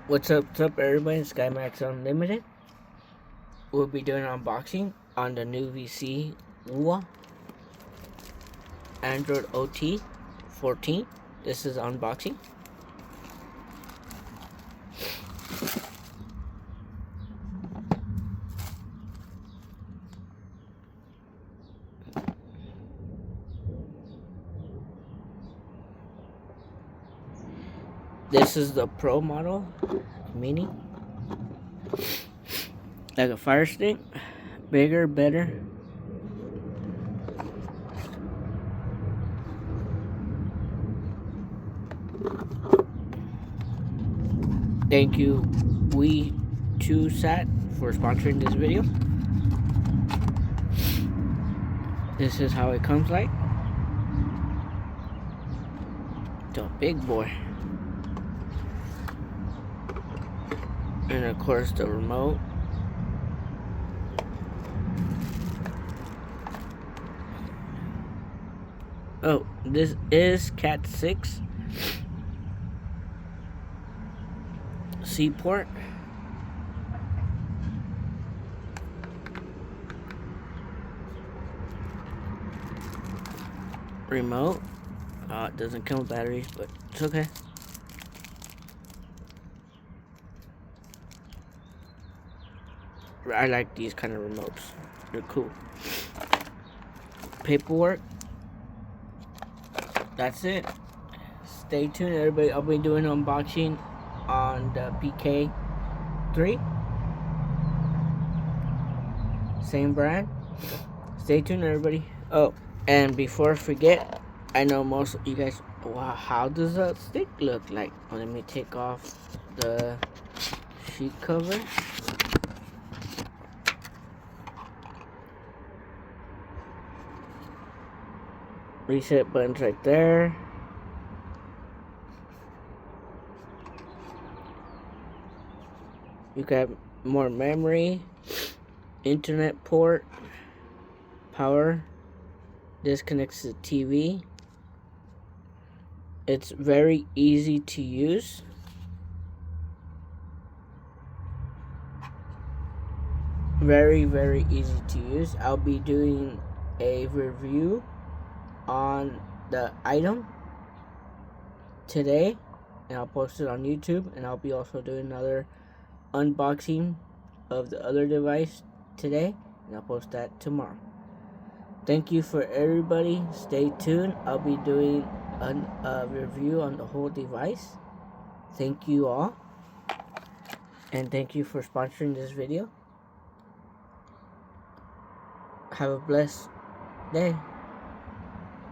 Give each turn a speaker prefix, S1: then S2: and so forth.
S1: What's up everybody, it's SkyMax Unlimited. We'll be doing an unboxing on the new VC Android OT 14. This is unboxing. This is the Pro model, mini. Like a Fire Stick, bigger, better. Thank you, we2sat, for sponsoring this video. This is how it comes like. It's a big boy. And of course the remote. Oh, this is Cat 6 C port. Remote. It doesn't come with batteries, but it's okay. I like these kind of remotes. They're cool. Paperwork. That's it. Stay tuned, everybody. I'll be doing an unboxing on the PK3. Same brand. Stay tuned, everybody. Oh, and before I forget, I know most of you guys, wow, how does that stick look like? Oh, let me take off the sheet cover. Reset buttons right there. You got more memory, internet port, power, disconnects to TV. It's very easy to use. Very easy to use. I'll be doing a review on the item today, and I'll post it on YouTube, and I'll be also doing another unboxing of the other device today, and I'll post that tomorrow. Thank you for everybody. Stay tuned. I'll be doing a review on the whole device. Thank you all, and thank you for sponsoring this video. Have a blessed day.